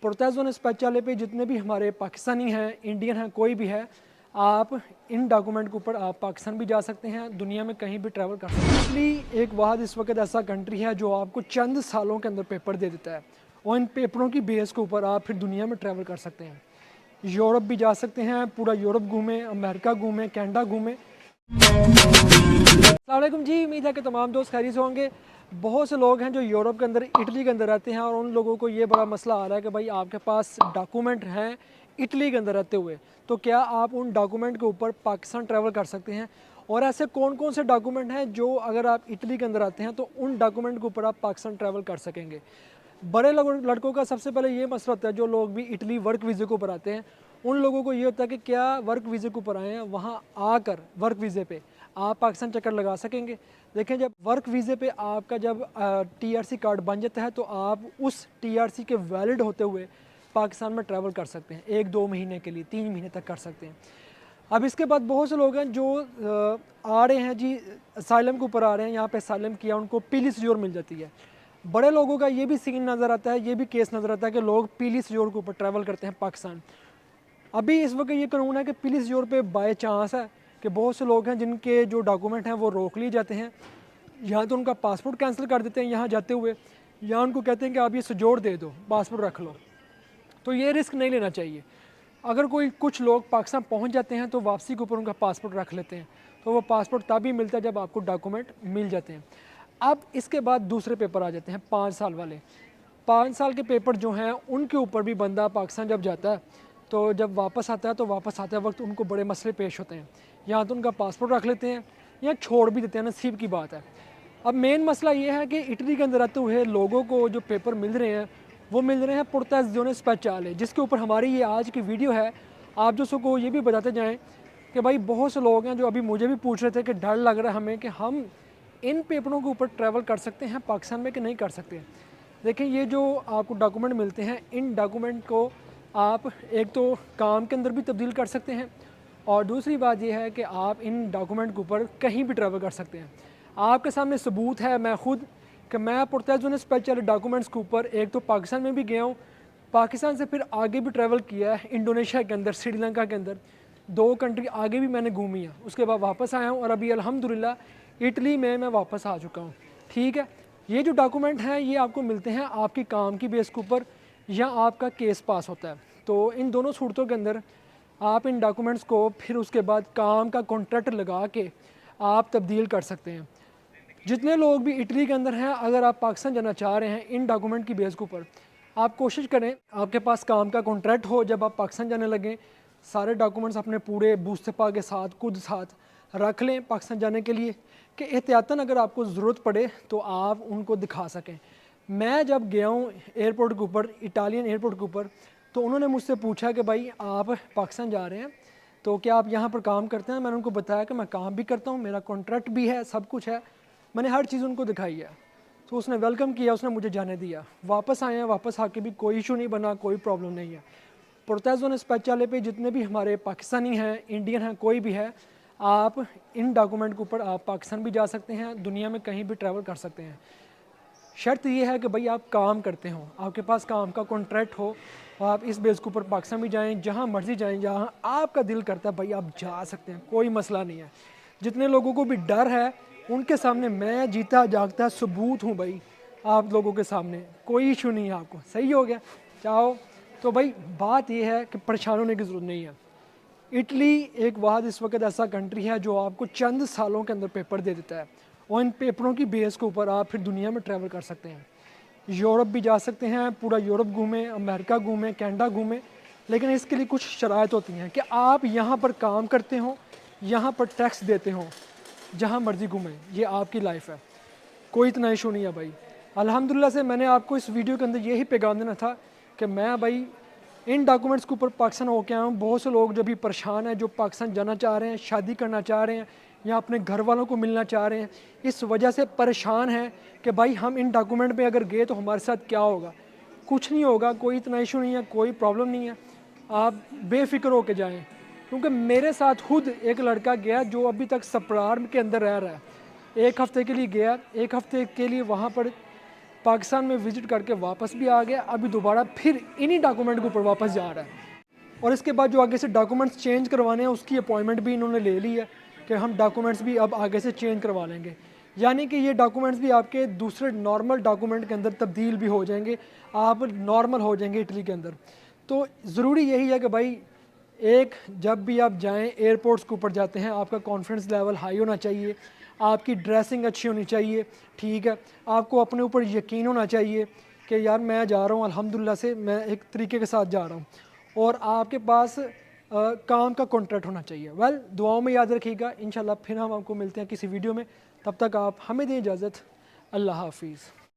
पुरतज़ special पे जितने भी हमारे पाकिस्तानी हैं, इंडियन हैं, कोई भी है, आप इन डॉक्यूमेंट के ऊपर आप पाकिस्तान भी जा सकते हैं, दुनिया में कहीं भी ट्रैवल कर सकते हैं। इसलिए एक वाहद इस वक्त ऐसा कंट्री है जो आपको चंद सालों के अंदर पेपर दे देता है और इन पेपरों की बेस के ऊपर आप फिर दुनिया में ट्रैवल कर सकते हैं। यूरोप भी जा सकते हैं, पूरा यूरोप घूमें, अमेरिका घूमें, कनाडा घूमें। अस्सलाम वालेकुम जी, उम्मीद है कि तमाम दोस्त खैरियत से होंगे। बहुत से लोग हैं जो यूरोप के अंदर, इटली के अंदर रहते हैं और उन लोगों को ये बड़ा मसला आ रहा है कि भाई आपके पास डॉक्यूमेंट हैं इटली के अंदर रहते हुए, तो क्या आप उन डॉक्यूमेंट के ऊपर पाकिस्तान ट्रैवल कर सकते हैं, और ऐसे कौन कौन से डॉक्यूमेंट हैं जो अगर आप इटली के अंदर आते हैं तो उन डॉक्यूमेंट के ऊपर आप पाकिस्तान ट्रैवल कर सकेंगे। बड़े लड़कों का सबसे पहले ये मसला होता है, जो लोग भी इटली वर्क वीज़े के ऊपर आते हैं उन लोगों को ये होता है कि क्या वर्क वीज़े के ऊपर आए हैं, वहाँ आकर वर्क वीज़े पे आप पाकिस्तान चक्कर लगा सकेंगे। देखें, जब वर्क वीज़े पे आपका जब टीआरसी कार्ड बन जाता है तो आप उस टीआरसी के वैलिड होते हुए पाकिस्तान में ट्रैवल कर सकते हैं, 1-2 महीने के लिए, 3 महीने तक कर सकते हैं। अब इसके बाद बहुत से लोग हैं जो आ रहे हैं जी, असाइलम के ऊपर आ रहे हैं, यहाँ पे असाइलम किया, उनको पीली सजोर मिल जाती है। बड़े लोगों का ये भी सीन नज़र आता है, ये भी केस नज़र आता है कि लोग पीली सजोर के ऊपर ट्रैवल करते हैं पाकिस्तान। अभी इस वक्त ये कानून है कि पीली सजोर पे बाय चांस है कि बहुत से लोग हैं जिनके जो डॉक्यूमेंट हैं वो रोक लिए जाते हैं, या तो उनका पासपोर्ट कैंसिल कर देते हैं यहाँ जाते हुए, या उनको कहते हैं कि आप ये सजोर दे दो, पासपोर्ट रख लो। तो ये रिस्क नहीं लेना चाहिए। अगर कुछ लोग पाकिस्तान पहुँच जाते हैं तो वापसी के ऊपर उनका पासपोर्ट रख लेते हैं, तो वो पासपोर्ट तभी मिलता है जब आपको डॉक्यूमेंट मिल जाते हैं। अब इसके बाद दूसरे पेपर आ जाते हैं 5 साल वाले। 5 साल के पेपर जो हैं उनके ऊपर भी बंदा पाकिस्तान जब जाता है तो जब वापस आता है तो वापस आते वक्त उनको बड़े मसले पेश होते हैं, या तो उनका पासपोर्ट रख लेते हैं या छोड़ भी देते हैं, नसीब की बात है। अब मेन मसला ये है कि इटली के अंदर रहते हुए लोगों को जो पेपर मिल रहे हैं वो मिल रहे हैं पुरतज़ स्पेशल, जिसके ऊपर हमारी ये आज की वीडियो है। आप जो को ये भी बताते जाएँ कि भाई बहुत से लोग हैं जो अभी मुझे भी पूछ रहे थे कि डर लग रहा है हमें कि हम इन पेपरों के ऊपर ट्रैवल कर सकते हैं पाकिस्तान में कि नहीं कर सकते। देखिए, ये जो आपको डॉक्यूमेंट मिलते हैं, इन डॉक्यूमेंट को आप एक तो काम के अंदर भी तब्दील कर सकते हैं, और दूसरी बात यह है कि आप इन डॉक्यूमेंट के ऊपर कहीं भी ट्रैवल कर सकते हैं। आपके सामने सबूत है, मैं खुद, कि मैं पुरतज़ स्पेशल डॉक्यूमेंट्स के ऊपर एक तो पाकिस्तान में भी गया हूँ, पाकिस्तान से फिर आगे भी ट्रैवल किया है, इंडोनेशिया के अंदर, श्रीलंका के अंदर, 2 कंट्री आगे भी मैंने घूमी है। उसके बाद वापस आया हूँ और अभी अल्हम्दुलिल्लाह इटली में मैं वापस आ चुका हूँ। ठीक है, ये जो डॉक्यूमेंट हैं ये आपको मिलते हैं आपकी काम की बेस के ऊपर, या आपका केस पास होता है। तो इन दोनों सूरतों के अंदर आप इन डॉक्यूमेंट्स को फिर उसके बाद काम का कॉन्ट्रैक्ट लगा के आप तब्दील कर सकते हैं। जितने लोग भी इटली के अंदर हैं, अगर आप पाकिस्तान जाना चाह रहे हैं इन डॉक्यूमेंट की बेस के ऊपर, आप कोशिश करें आपके पास काम का कॉन्ट्रैक्ट हो। जब आप पाकिस्तान जाने लगें, सारे डॉक्यूमेंट्स अपने पूरे बूस्तफा के साथ खुद साथ रख लें पाकिस्तान जाने के लिए, कि एहतियातन अगर आपको ज़रूरत पड़े तो आप उनको दिखा सकें। मैं जब गया हूँ एयरपोर्ट के ऊपर, इटालियन एयरपोर्ट के ऊपर, तो उन्होंने मुझसे पूछा कि भाई आप पाकिस्तान जा रहे हैं तो क्या आप यहाँ पर काम करते हैं। मैंने उनको बताया कि मैं काम भी करता हूँ, मेरा कॉन्ट्रैक्ट भी है, सब कुछ है। मैंने हर चीज़ उनको दिखाई है, तो उसने वेलकम किया, उसने मुझे जाने दिया। वापस आए हैं, वापस आके भी कोई इशू नहीं बना, कोई प्रॉब्लम नहीं है। पुरतज़ स्पेशल पे जितने भी हमारे पाकिस्तानी हैं, इंडियन हैं, कोई भी है, आप इन डॉक्यूमेंट के ऊपर आप पाकिस्तान भी जा सकते हैं, दुनिया में कहीं भी ट्रैवल कर सकते हैं। शर्त ये है कि भाई आप काम करते हो, आपके पास काम का कॉन्ट्रैक्ट हो, और आप इस बेस के ऊपर पाकिस्तान भी जाएं, जहाँ मर्जी जाएं, जहाँ आपका दिल करता है भाई आप जा सकते हैं, कोई मसला नहीं है। जितने लोगों को भी डर है उनके सामने मैं जीता जागता सबूत हूँ भाई, आप लोगों के सामने कोई इशू नहीं है। आपको सही हो गया चाहो तो भाई, बात यह है कि परेशान होने की ज़रूरत नहीं है। इटली एक वाहद इस वक्त ऐसा कंट्री है जो आपको चंद सालों के अंदर पेपर दे देता है, और इन पेपरों की बेस के ऊपर आप फिर दुनिया में ट्रैवल कर सकते हैं। यूरोप भी जा सकते हैं, पूरा यूरोप घूमें, अमेरिका घूमें, कनाडा घूमें, लेकिन इसके लिए कुछ शराइत होती हैं कि आप यहाँ पर काम करते हो, यहाँ पर टैक्स देते हो, जहाँ मर्जी घूमें, ये आपकी लाइफ है, कोई इतना इशू नहीं है भाई। अल्हम्दुलिल्लाह से मैंने आपको इस वीडियो के अंदर यही पैगाम देना था कि मैं भाई इन डॉक्यूमेंट्स के ऊपर पाकिस्तान होके आया हूँ। बहुत से लोग जो भी परेशान हैं, जो पाकिस्तान जाना चाह रहे हैं, शादी करना चाह रहे हैं, या अपने घर वालों को मिलना चाह रहे हैं, इस वजह से परेशान हैं कि भाई हम इन डॉक्यूमेंट पे अगर गए तो हमारे साथ क्या होगा। कुछ नहीं होगा, कोई इतना इशू नहीं है, कोई प्रॉब्लम नहीं है, आप बेफिक्र होके जाएं। क्योंकि मेरे साथ खुद एक लड़का गया जो अभी तक सप्रार के अंदर रह रहा है, 1 हफ़्ते के लिए गया, 1 हफ़्ते के लिए वहाँ पर پاکستان میں وزٹ کر کے واپس بھی آ گیا, ابھی دوبارہ پھر انہی ڈاکومنٹ کے اوپر واپس جا رہا ہے. اور اس کے بعد جو آگے سے ڈاکومنٹس چینج کروانے ہیں اس کی اپوائنٹمنٹ بھی انہوں نے لے لی ہے کہ ہم ڈاکومنٹس بھی اب آگے سے چینج کروا لیں گے. یعنی کہ یہ ڈاکومنٹس بھی آپ کے دوسرے نارمل ڈاکومنٹ کے اندر تبدیل بھی ہو جائیں گے, آپ نارمل ہو جائیں گے اٹلی کے اندر. تو ضروری یہی ہے کہ بھائی ایک جب بھی آپ جائیں ایئرپورٹس کے اوپر جاتے ہیں آپ کا کانفیڈنس لیول ہائی ہونا چاہیے, آپ کی ڈریسنگ اچھی ہونی چاہیے, ٹھیک ہے, آپ کو اپنے اوپر یقین ہونا چاہیے کہ یار میں جا رہا ہوں الحمدللہ سے, میں ایک طریقے کے ساتھ جا رہا ہوں, اور آپ کے پاس کام کا کانٹریکٹ ہونا چاہیے. دعاؤں میں یاد رکھیے گا. انشاءاللہ پھر ہم آپ کو ملتے ہیں کسی ویڈیو میں, تب تک آپ ہمیں دیں اجازت. اللہ حافظ.